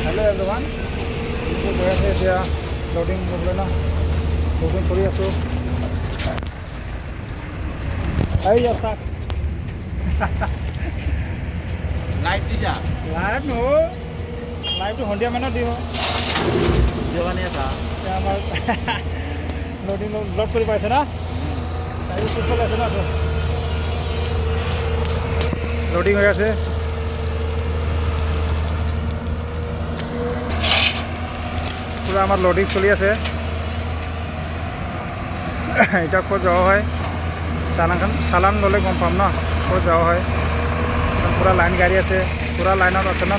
hello everyone गई আছে এতিয়া লোডিং কৰিবলৈ না লোডিং কৰি আছোঁ এই আছা লাইভ দিছা লাইভ নহয় লাইভটো সন্ধিয়া মানত দিব দেৱানী আছা এতিয়া আমাৰ লোডিং লোড কৰি পাইছে না তাই পিছফালে আছে না লোডিং হৈ আছে পুরা আমার লোডিং চলি আছে এটা ক'ত যাব হয় চালান ল'লে গম পাম ন ক'ত যাব হয় পুরা লাইন গাড়ী আছে পুরা লাইনত আছে ন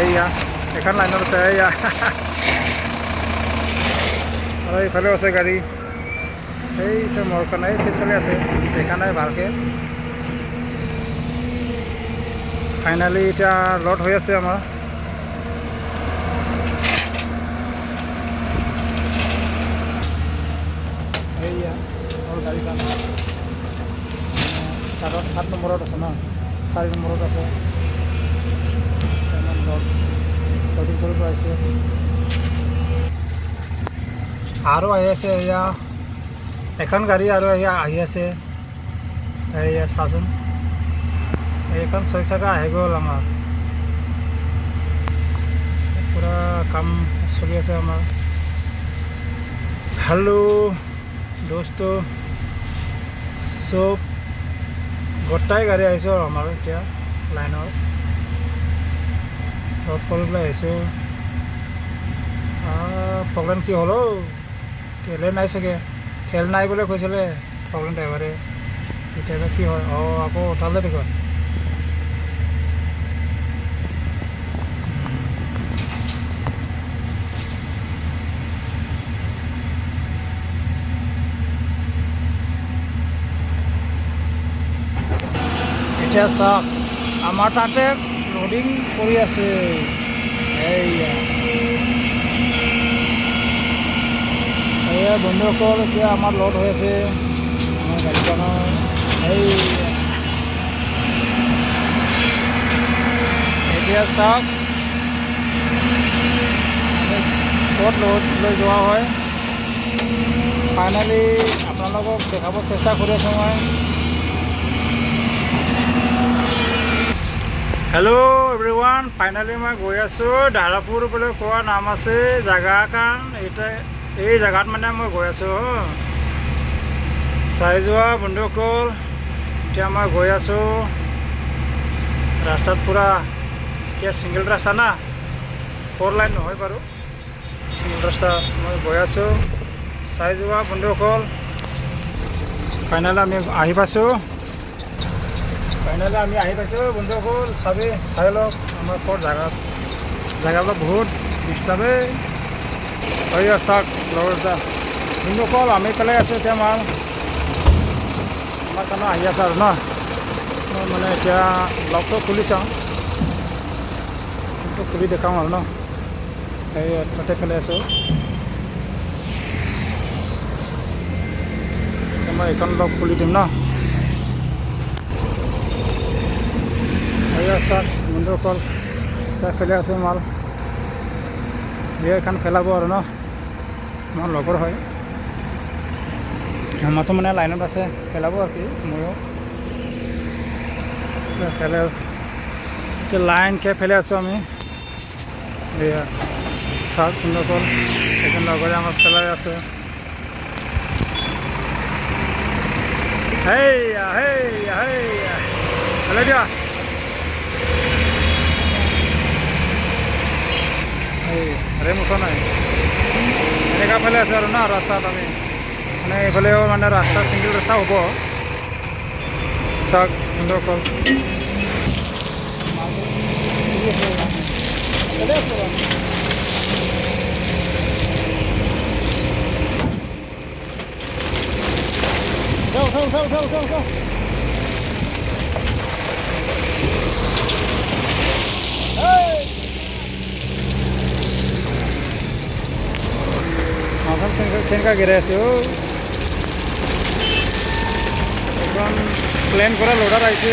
এইয়া এখন লাইনত আছে এইয়া আৰু এইফালেও আছে গাড়ী এইটো মোৰখন এই পিছফালে আছে দেখা নাই ভালকৈ ফাইনেলি এতিয়া লোড হৈ আছে আমাৰ এইয়া মোৰ গাড়ীখন তাত 7 নম্বৰত আছে ন 4 নম্বৰত আছে লোডিং কৰিব আহিছে আৰু আহি আছে এয়া এখন গাড়ী আৰু এয়া আহি আছে এয়া চাচোন এইখন 6 চকা আহি গ'ল আমাৰ পুৰা কাম চলি আছে আমাৰ हेलो दोस्तों सब गोटाई गाड़ी आइसो आमार इतना लाइनर लोड কৰিবলৈ আহিছোঁ प्रॉब्लेम কি হলো তেলে নাই চাগে তেল নাই বলে কৈছিলে प्रॉब्लेम ড্ৰাইভাৰে এতিয়া কি হয় আকৌ উঠালে দেখোন এতিয়া চাওক আমাৰ তাতে লোডিং কৰি আছে এইয়া বন্ধুসকল এতিয়া আমাৰ লোড হৈ আছে আমাৰ গাড়ীখনৰ এতিয়া চাওক ক'ত লোড লৈ যোৱা হয় ফাইনেলি আপোনালোকক দেখাব চেষ্টা কৰি আছোঁ মই हेलो एवरीवन फाइनली मैं गई आसो धारापुर बोले कोआ नाम आसे जगह कान ये जगह माने मैं गई आसो चाई जोआ बंधुकल इतना मैं गई आसो रास्ता पूरा क्या सिंगल रास्ता ना 4 लाइन নহয় बारू सिंगल रास्ता मैं गई आसो चाई जोआ बंधुकल फाइनली आमी आहि पाइছো फाइनली आमी आहि पाइছো बंधुकल सबै चाই লওক আমাৰ ক'ত জায়গাবিলাক বহুত ডিষ্টাৰ্বে হৈ চাওক লগৰটা বন্ধুকল আমি পেলাই আছোঁ এতিয়া মাল আমাৰ কাৰণে আহি আছে আৰু ন মই মানে এতিয়া লকটো খুলি চাওঁ লকটো খুলি দেখাওঁ আৰু ন এই তাতে পেলাই আছোঁ মই এইখন লক খুলি দিম ন চাওক বন্ধুসকল ফেলে আছোঁ মাল এখন ফেলাব আৰু ন মোৰ লগৰ হয় আমাৰতো মানে লাইনত আছে ফেলাব আৰু কি ময়ো ফেলে লাইনকৈ ফেলে আছোঁ আমি এয়া চাওক বন্ধুসকল এখন লগৰে আমাৰ ফেলাই আছে হেইয়া হেইয়া হেইয়া ফেলাই দিয়া रे मुठो ना एने फेले आसे और ना रास्ता आमी मैंने ये मैं रास्ता सिंगल रास्ता हम चाक बंधुकल जाओ কেনেকা গেৰাই আছে একদম প্লেন কৰা লোডাৰ আহিছে